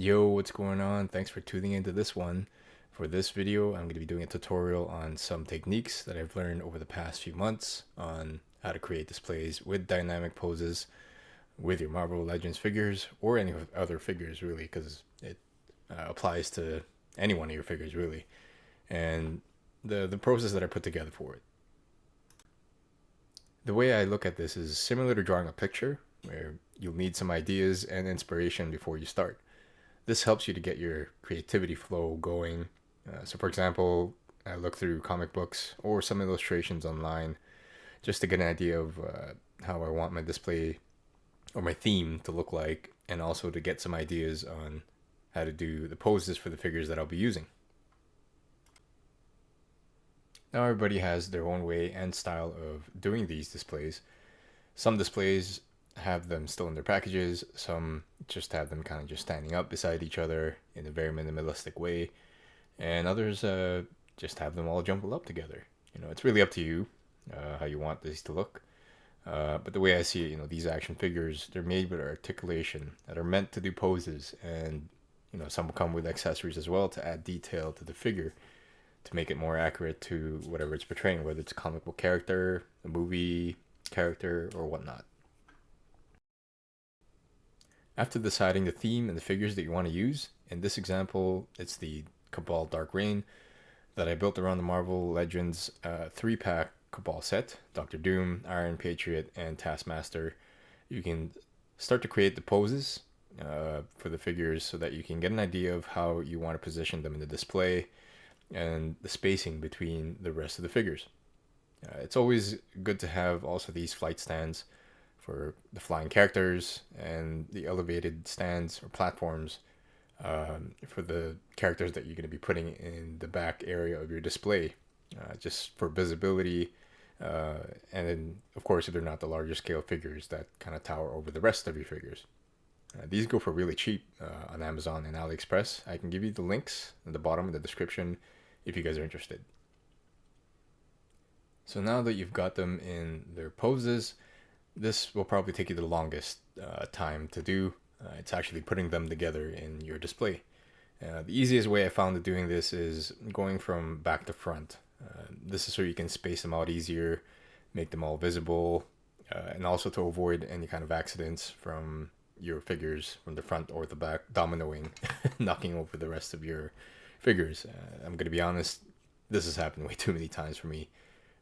Yo, what's going on? Thanks for tuning into this one. For this video, I'm going to be doing a tutorial on some techniques that I've learned over the past few months on how to create displays with dynamic poses with your Marvel Legends figures or any other figures really, because it applies to any one of your figures really. And the process that I put together for it. The way I look at this is similar to drawing a picture where you'll need some ideas and inspiration before you start. This helps you to get your creativity flow going. So for example, I look through comic books or some illustrations online just to get an idea of how I want my display or my theme to look like, and also to get some ideas on how to do the poses for the figures that I'll be using. Now everybody has their own way and style of doing these displays. Some displays have them still in their packages, some just have them kind of just standing up beside each other in a very minimalistic way, and others just have them all jumbled up together. It's really up to you how you want these to look. But the way I see it, these action figures, they're made with articulation that are meant to do poses, and some will come with accessories as well to add detail to the figure to make it more accurate to whatever it's portraying, whether it's a comic book character, a movie character, or whatnot. After deciding the theme and the figures that you want to use, in this example, it's the Cabal Dark Reign that I built around the Marvel Legends 3-pack Cabal set, Doctor Doom, Iron Patriot, and Taskmaster. You can start to create the poses for the figures so that you can get an idea of how you want to position them in the display and the spacing between the rest of the figures. It's always good to have also these flight stands for the flying characters and the elevated stands or platforms for the characters that you're going to be putting in the back area of your display, just for visibility. And then, of course, if they're not the larger scale figures that kind of tower over the rest of your figures. These go for really cheap on Amazon and AliExpress. I can give you the links at the bottom of the description if you guys are interested. So now that you've got them in their poses, this will probably take you the longest time to do. It's actually putting them together in your display. The easiest way I found of doing this is going from back to front. This is so you can space them out easier, make them all visible, and also to avoid any kind of accidents from your figures from the front or the back dominoing, knocking over the rest of your figures. I'm going to be honest, this has happened way too many times for me,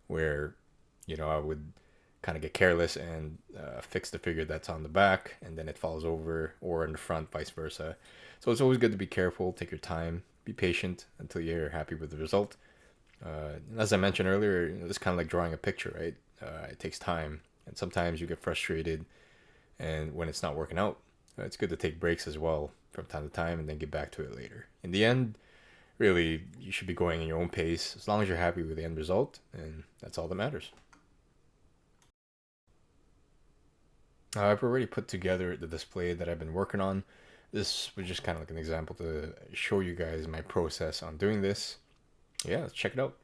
where I would kind of get careless and fix the figure that's on the back, and then it falls over, or in the front, vice versa. So it's always good to be careful, take your time, be patient until you're happy with the result. As I mentioned earlier, this is kind of like drawing a picture, right? It takes time, and sometimes you get frustrated, and when it's not working out, it's good to take breaks as well from time to time, and then get back to it later. In the end, really, you should be going in your own pace as long as you're happy with the end result, and that's all that matters. I've already put together the display that I've been working on. This was just kind of like an example to show you guys my process on doing this. Yeah, let's check it out.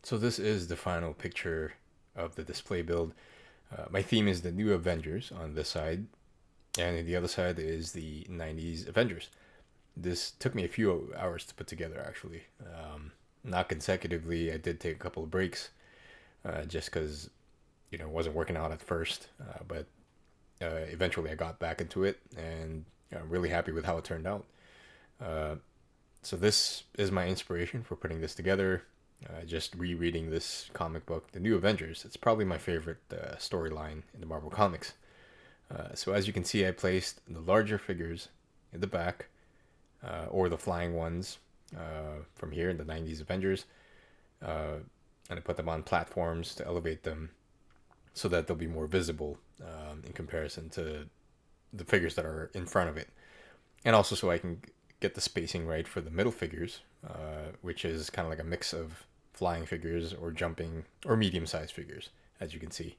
So this is the final picture of the display build. My theme is the New Avengers on this side, and on the other side is the 90s Avengers. This took me a few hours to put together, actually. Not consecutively. I did take a couple of breaks just because it wasn't working out at first, but eventually I got back into it, and I'm really happy with how it turned out. So this is my inspiration for putting this together. Just rereading this comic book, The New Avengers. It's probably my favorite storyline in the Marvel Comics. So as you can see, I placed the larger figures in the back, or the flying ones from here in the 90s Avengers, and I put them on platforms to elevate them so that they'll be more visible in comparison to the figures that are in front of it. And also so I can get the spacing right for the middle figures, which is kind of like a mix of flying figures or jumping or medium-sized figures, as you can see.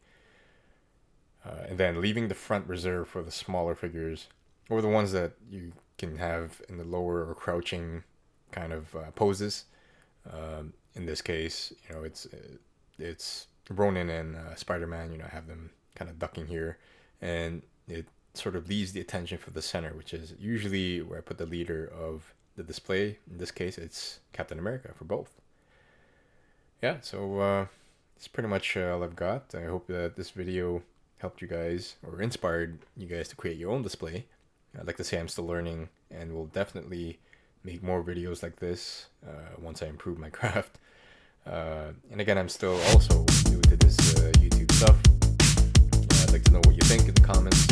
And then leaving the front reserved for the smaller figures, or the ones that you can have in the lower or crouching kind of poses. In this case, it's Ronin and Spider-Man. I have them kind of ducking here, and it sort of leaves the attention for the center, which is usually where I put the leader of the display. In this case, it's Captain America for both. Yeah, so it's pretty much all I've got. I hope that this video helped you guys or inspired you guys to create your own display. I'd like to say I'm still learning, and will definitely make more videos like this once I improve my craft. And again, I'm still also new to this YouTube stuff. I'd like to know what you think in the comments.